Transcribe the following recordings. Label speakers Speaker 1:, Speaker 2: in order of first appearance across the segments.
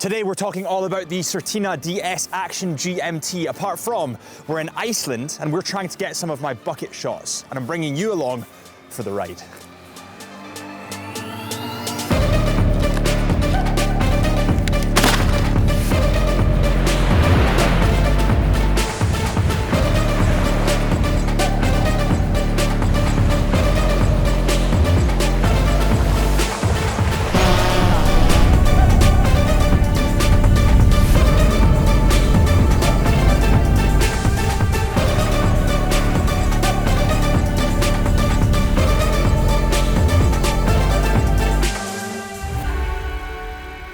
Speaker 1: Today we're talking all about the Certina DS Action GMT, apart from we're in Iceland and we're trying to get some of my bucket shots, and I'm bringing you along for the ride.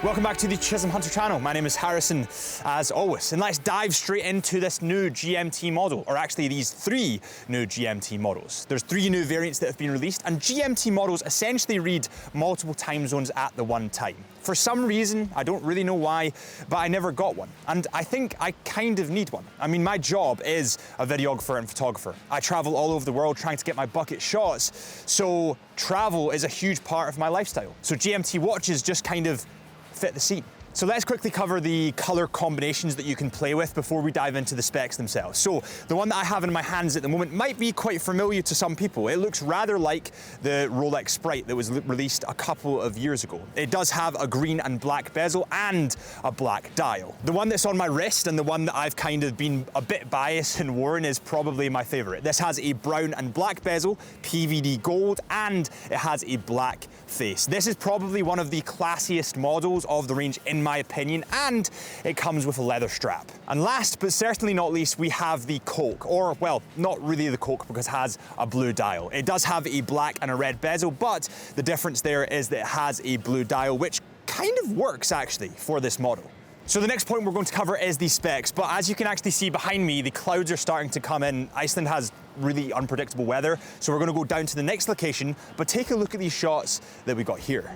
Speaker 1: Welcome back to the Chisholm Hunter channel. My name is Harrison, as always, and let's dive straight into this new GMT model, or actually these three new GMT models. There's three new variants that have been released, and GMT models essentially read multiple time zones at the one time. For some reason, I don't really know why, but I never got one, and I think I kind of need one. I mean, my job is a videographer and photographer. I travel all over the world trying to get my bucket shots, so travel is a huge part of my lifestyle. So GMT watches just kind of fit the scene. So let's quickly cover the color combinations that you can play with before we dive into the specs themselves. So the one that I have in my hands at the moment might be quite familiar to some people. It looks rather like the Rolex Sprite that was released a couple of years ago. It does have a green and black bezel and a black dial. The one that's on my wrist and the one that I've kind of been a bit biased and worn is probably my favorite. This has a brown and black bezel, PVD gold, and it has a black face. This is probably one of the classiest models of the range in my opinion, and it comes with a leather strap. And last but certainly not least, we have the Coke, or well, not really the Coke because it has a blue dial. It does have a black and a red bezel, but the difference there is that it has a blue dial, which kind of works actually for this model. So the next point we're going to cover is the specs, but as you can actually see behind me, the clouds are starting to come in. Iceland has really unpredictable weather, so we're going to go down to the next location, but take a look at these shots that we got here.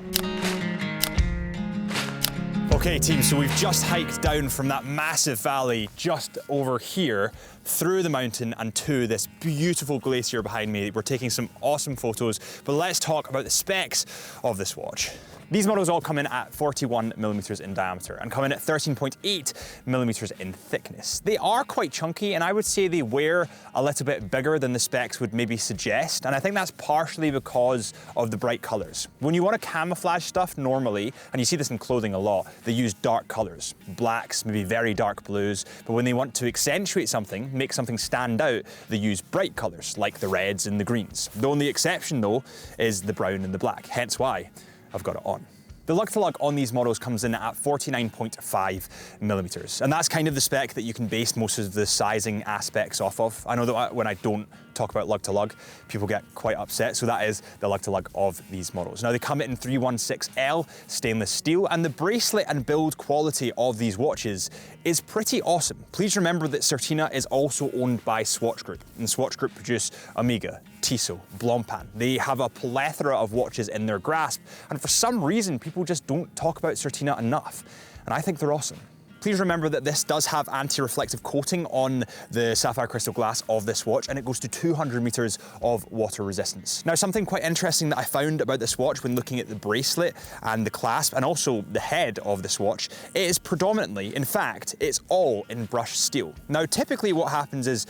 Speaker 1: Okay team, so we've just hiked down from that massive valley just over here through the mountain and to this beautiful glacier behind me. We're taking some awesome photos, but let's talk about the specs of this watch. These models all come in at 41 millimeters in diameter and come in at 13.8 millimeters in thickness. They are quite chunky, and I would say they wear a little bit bigger than the specs would maybe suggest, and I think that's partially because of the bright colors. When you want to camouflage stuff normally, and you see this in clothing a lot, they use dark colors, blacks, maybe very dark blues, but when they want to accentuate something, make something stand out, they use bright colors like the reds and the greens. The only exception though is the brown and the black, hence why I've got it on. The lug-to-lug on these models comes in at 49.5 millimeters, and that's kind of the spec that you can base most of the sizing aspects off of. I know that when I don't talk about lug-to-lug, people get quite upset, so that is the lug-to-lug of these models. Now they come in 316L stainless steel, and the bracelet and build quality of these watches is pretty awesome. Please remember that Certina is also owned by Swatch Group, and Swatch Group produce Omega, Tissot, Blancpain. They have a plethora of watches in their grasp, and for some reason people just don't talk about Certina enough, and I think they're awesome. Please remember that this does have anti-reflective coating on the sapphire crystal glass of this watch, and it goes to 200 meters of water resistance. Now, something quite interesting that I found about this watch when looking at the bracelet and the clasp and also the head of this watch, it is predominantly, in fact, it's all in brushed steel. Now, typically what happens is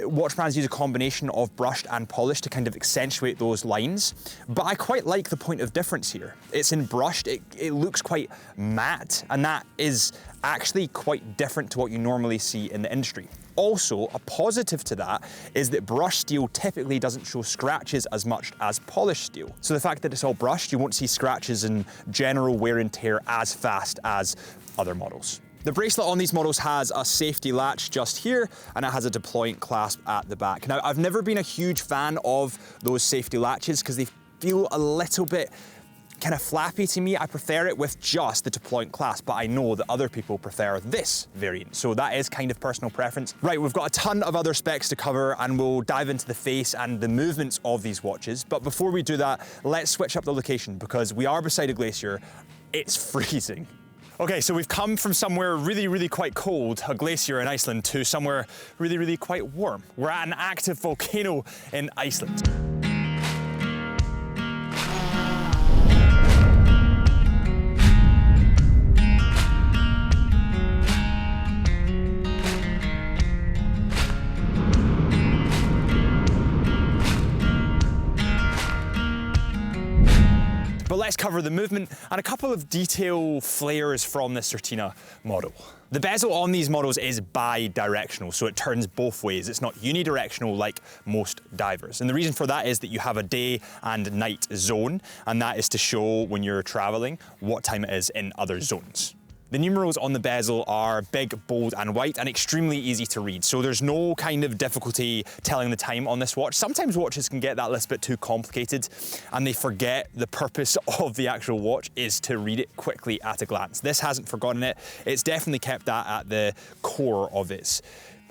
Speaker 1: watch brands use a combination of brushed and polished to kind of accentuate those lines, but I quite like the point of difference here. It's in brushed, it looks quite matte, and that is actually quite different to what you normally see in the industry. Also, a positive to that is that brushed steel typically doesn't show scratches as much as polished steel. So the fact that it's all brushed, you won't see scratches and general wear and tear as fast as other models. The bracelet on these models has a safety latch just here, and it has a deployant clasp at the back. Now, I've never been a huge fan of those safety latches because they feel a little bit kind of flappy to me. I prefer it with just the deployant clasp, but I know that other people prefer this variant, so that is kind of personal preference. Right, we've got a ton of other specs to cover, and we'll dive into the face and the movements of these watches, but before we do that, let's switch up the location because we are beside a glacier. It's freezing. Okay, so we've come from somewhere really quite cold, a glacier in Iceland, to somewhere really quite warm. We're at an active volcano in Iceland. let's cover the movement and a couple of detail flares from the Certina model. The bezel on these models is bi-directional, so it turns both ways. It's not unidirectional like most divers. And the reason for that is that you have a day and night zone, and that is to show when you're traveling what time it is in other zones. The numerals on the bezel are big, bold and white and extremely easy to read, so there's no kind of difficulty telling the time on this watch. Sometimes watches can get that little bit too complicated and they forget the purpose of the actual watch is to read it quickly at a glance. This hasn't forgotten it. It's definitely kept that at the core of its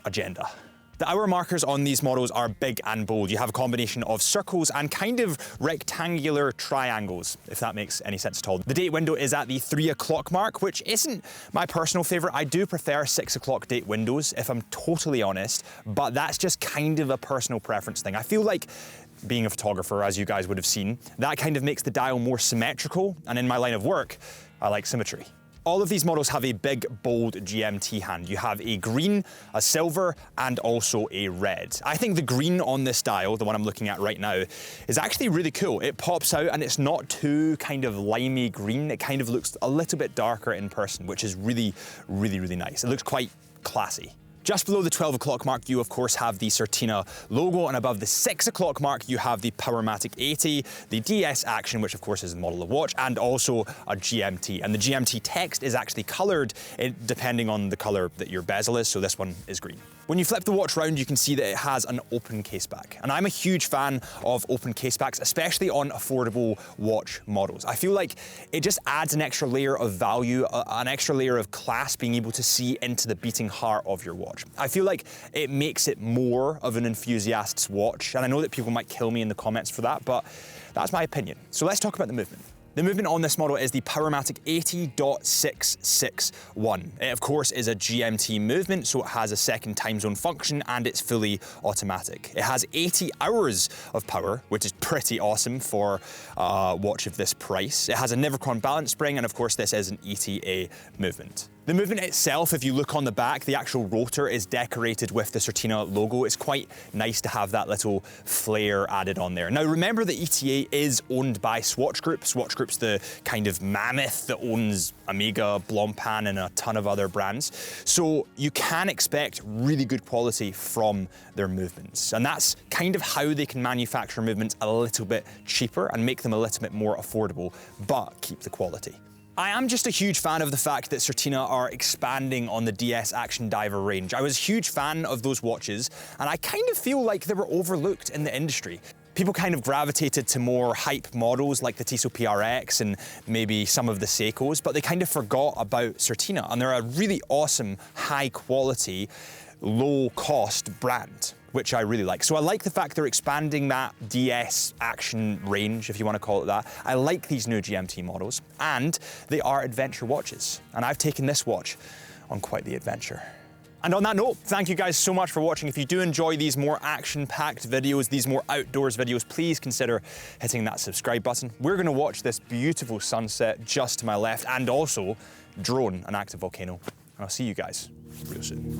Speaker 1: agenda. The hour markers on these models are big and bold. You have a combination of circles and kind of rectangular triangles, if that makes any sense at all. The date window is at the 3 o'clock mark, which isn't my personal favorite. I do prefer 6 o'clock date windows, if I'm totally honest, but that's just kind of a personal preference thing. I feel like being a photographer, as you guys would have seen, that kind of makes the dial more symmetrical, and in my line of work, I like symmetry. All of these models have a big, bold GMT hand. You have a green, a silver, and also a red. I think the green on this dial, the one I'm looking at right now, is actually really cool. It pops out and it's not too kind of limey green. It kind of looks a little bit darker in person, which is really, really, really nice. It looks quite classy. Just below the 12 o'clock mark, you of course have the Certina logo, and above the 6 o'clock mark, you have the Powermatic 80, the DS Action, which of course is the model of watch, and also a GMT. And the GMT text is actually colored depending on the color that your bezel is, so this one is green. When you flip the watch round, you can see that it has an open caseback. And I'm a huge fan of open casebacks, especially on affordable watch models. I feel like it just adds an extra layer of value, an extra layer of class, being able to see into the beating heart of your watch. I feel like it makes it more of an enthusiast's watch. And I know that people might kill me in the comments for that, but that's my opinion. So let's talk about the movement. The movement on this model is the Powermatic 80.661. It of course is a GMT movement, so it has a second time zone function and it's fully automatic. It has 80 hours of power, which is pretty awesome for a watch of this price. It has a Nivercon balance spring, and of course this is an ETA movement. The movement itself, if you look on the back, the actual rotor is decorated with the Certina logo. It's quite nice to have that little flair added on there. Now remember, the ETA is owned by Swatch Group. Swatch Group's the kind of mammoth that owns Omega, Blancpain and a ton of other brands. So you can expect really good quality from their movements. And that's kind of how they can manufacture movements a little bit cheaper and make them a little bit more affordable, but keep the quality. I am just a huge fan of the fact that Certina are expanding on the DS Action Diver range. I was a huge fan of those watches, and I kind of feel like they were overlooked in the industry. People kind of gravitated to more hype models like the Tissot PRX and maybe some of the Seikos, but they kind of forgot about Certina, and they're a really awesome, high quality, low cost brand, which I really like. So I like the fact they're expanding that DS Action range, if you want to call it that. I like these new GMT models, and they are adventure watches. And I've taken this watch on quite the adventure. And on that note, thank you guys so much for watching. If you do enjoy these more action-packed videos, these more outdoors videos, please consider hitting that subscribe button. We're gonna watch this beautiful sunset just to my left, and also drone an active volcano. And I'll see you guys real soon.